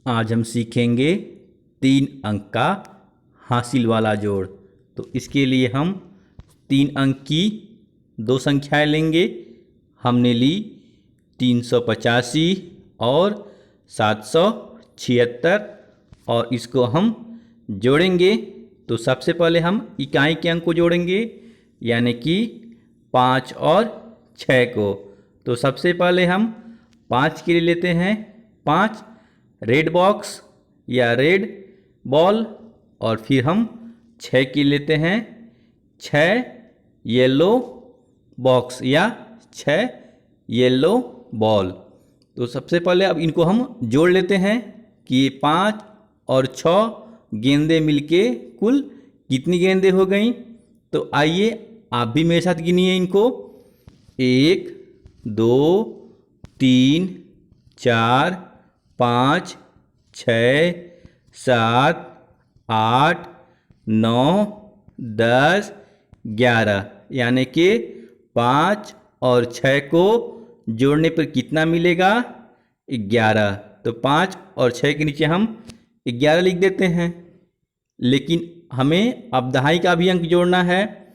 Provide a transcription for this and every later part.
आज हम सीखेंगे 3 अंक का हासिल वाला जोड़। तो इसके लिए हम 3 अंक की 2 संख्याएं लेंगे। हमने ली 385 और 776 और इसको हम जोड़ेंगे। तो सबसे पहले हम इकाई के अंक को जोड़ेंगे, यानी कि 5 और 6 को। तो सबसे पहले हम 5 के लिए लेते हैं 5 रेड बॉक्स या रेड बॉल, और फिर हम 6 के लेते हैं 6 येलो बॉक्स या 6 येलो बॉल। तो सबसे पहले अब इनको हम जोड़ लेते हैं कि 5 और 6 गेंदें मिलके कुल कितनी गेंदें हो गई। तो आइए आप भी मेरे साथ गिनिए इनको। 1 2 3 4 5 6 7 8 9 10 11, यानी कि 5 और 6 को जोड़ने पर कितना मिलेगा? 11। तो 5 और 6 के नीचे हम 11 लिख देते हैं। लेकिन हमें अब दहाई का भी अंक जोड़ना है,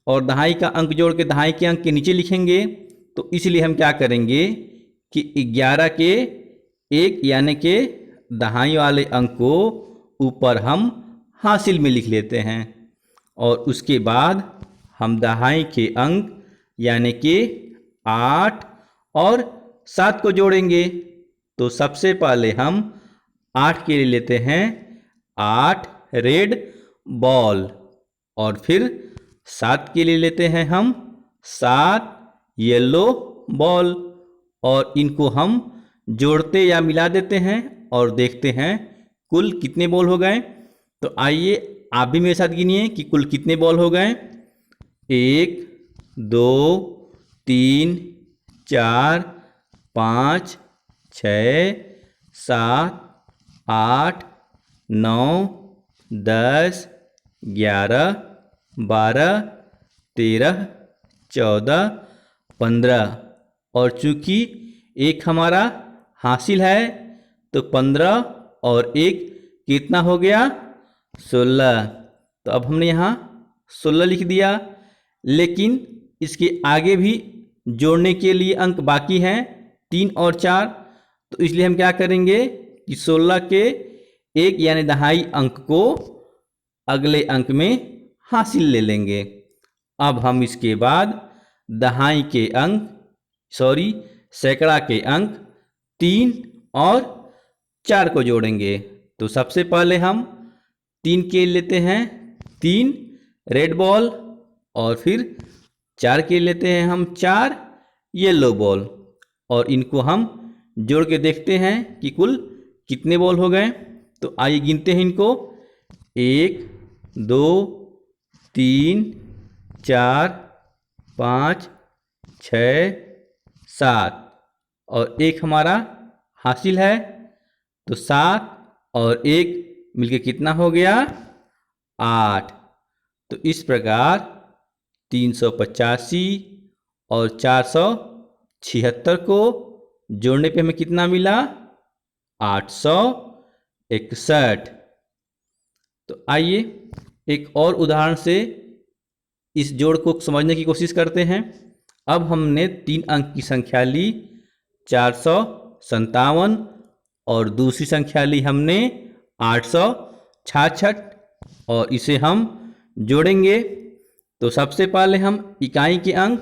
और दहाई का अंक जोड़ के दहाई के अंक के नीचे लिखेंगे। तो इसलिए हम क्या करेंगे कि 11 के एक यानी के दहाई वाले अंक को ऊपर हम हासिल में लिख लेते हैं, और उसके बाद हम दहाई के अंक यानी कि 8 और 7 को जोड़ेंगे। तो सबसे पहले हम 8 के लिए लेते हैं 8 रेड बॉल, और फिर 7 के लिए लेते हैं हम 7 येलो बॉल, और इनको हम जोड़ते या मिला देते हैं और देखते हैं कुल कितने बॉल हो गए। तो आइए आप भी मेरे साथ गिनिए कि कुल कितने बॉल हो गए। 1 2 3 4 5 6 7 8 9 10 11 12 13 14 15, और चूंकि एक हमारा हासिल है तो 15 और 1 कितना हो गया? 16। तो अब हमने यहाँ 16 लिख दिया, लेकिन इसके आगे भी जोड़ने के लिए अंक बाकी हैं 3 और 4। तो इसलिए हम क्या करेंगे कि 16 के एक यानी दहाई अंक को अगले अंक में हासिल ले लेंगे। अब हम इसके बाद दहाई के अंक सैकड़ा के अंक 3 और 4 को जोड़ेंगे। तो सबसे पहले हम 3 के लेते हैं 3 रेड बॉल, और फिर 4 के लेते हैं हम 4 येलो बॉल, और इनको हम जोड़ के देखते हैं कि कुल कितने बॉल हो गए। तो आइए गिनते हैं इनको। 1 2 3 4 5 6 7, और 1 हमारा हासिल है। तो 7 और 1 मिलके कितना हो गया? 8। तो इस प्रकार 385 और 476 को जोड़ने पे हमें कितना मिला? 861। तो आइए एक और उदाहरण से इस जोड़ को समझने की कोशिश करते हैं। अब हमने 3 अंक की संख्या ली 457, और दूसरी संख्या ली हमने 866, और इसे हम जोड़ेंगे। तो सबसे पहले हम इकाई के अंक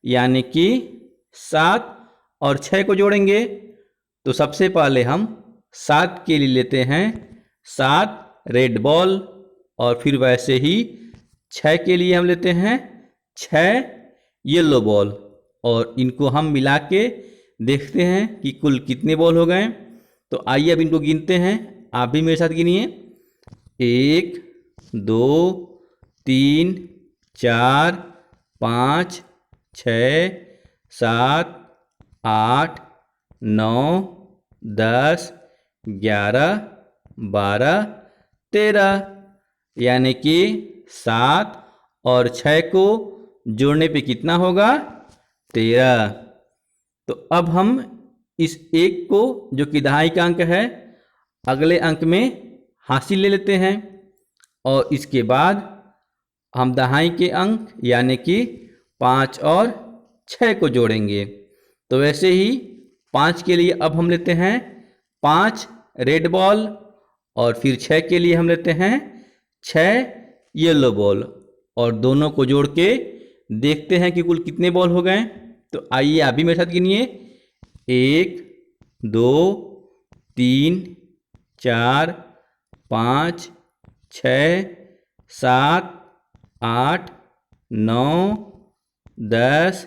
यानी कि 7 और 6 को जोड़ेंगे। तो सबसे पहले हम 7 के लिए लेते हैं 7 रेड बॉल, और फिर वैसे ही 6 के लिए हम लेते हैं 6 येलो बॉल, और इनको हम मिला के देखते हैं कि कुल कितने बॉल हो गए। तो आइए अब इनको गिनते हैं, आप भी मेरे साथ गिनिए। 1 2 3 4 5 6 7 8 9 10 11 12 13, यानी कि 7 और 6 को जोड़ने पे कितना होगा? 13। तो अब हम इस 1 को, जो कि दहाई का अंक है, अगले अंक में हासिल ले लेते हैं और इसके बाद हम दहाई के अंक यानी कि 5 और 6 को जोड़ेंगे। तो वैसे ही 5 के लिए अब हम लेते हैं 5 रेड बॉल और फिर 6 के लिए हम लेते हैं 6 येलो बॉल और दोनों को जोड़ के देखते हैं कि कुल कितने बॉल हो गए। तो आइए आप भी मेरे साथ गिनिए, 1 2 3 4 5 6 7 8 9 10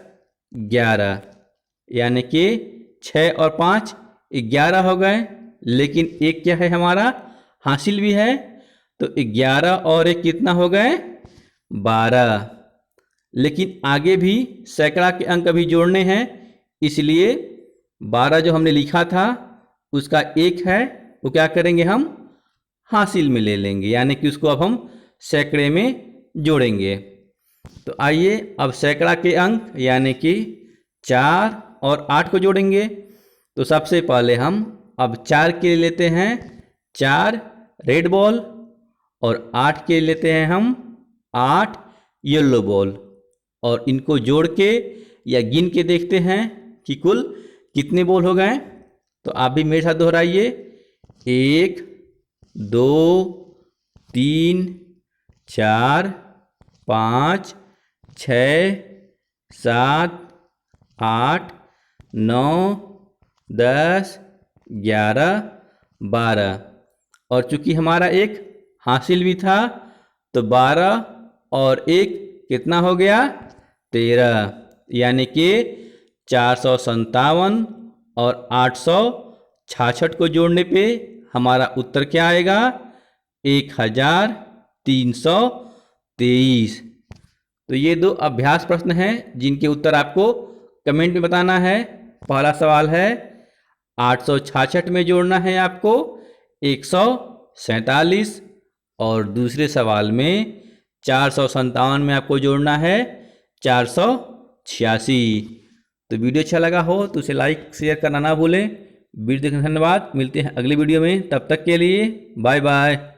11 यानी कि 6 और 5 11 हो गए। लेकिन एक क्या है हमारा हासिल भी है, तो 11 और एक कितना हो गए 12। लेकिन आगे भी सैकड़ा के अंक अभी जोड़ने हैं, इसलिए 12 जो हमने लिखा था उसका एक है वो क्या करेंगे हम हासिल में ले लेंगे, यानी कि उसको अब हम सैकड़े में जोड़ेंगे। तो आइए अब सैकड़ा के अंक यानी कि 4 और 8 को जोड़ेंगे। तो सबसे पहले हम अब 4 के लिए लेते हैं 4 रेड बॉल और 8 के लिए लेते हैं हम 8 येलो बॉल और इनको जोड़ के या गिन के देखते हैं कि कुल कितने बॉल हो गए। तो आप भी मेरे साथ दोहराइए, 1 2 3 4 5 6 7 8 9 10 11 12 और चूंकि हमारा एक हासिल भी था तो 12 और एक कितना हो गया 13, यानी कि 457 और 866 को जोड़ने पे हमारा उत्तर क्या आएगा 1323। तो ये दो अभ्यास प्रश्न हैं जिनके उत्तर आपको कमेंट में बताना है। पहला सवाल है 866 में जोड़ना है आपको 147 और दूसरे सवाल में 457 में आपको जोड़ना है 486। तो वीडियो अच्छा लगा हो तो उसे लाइक शेयर करना ना भूलें। वीडियो देखने का धन्यवाद। मिलते हैं अगली वीडियो में, तब तक के लिए बाय बाय।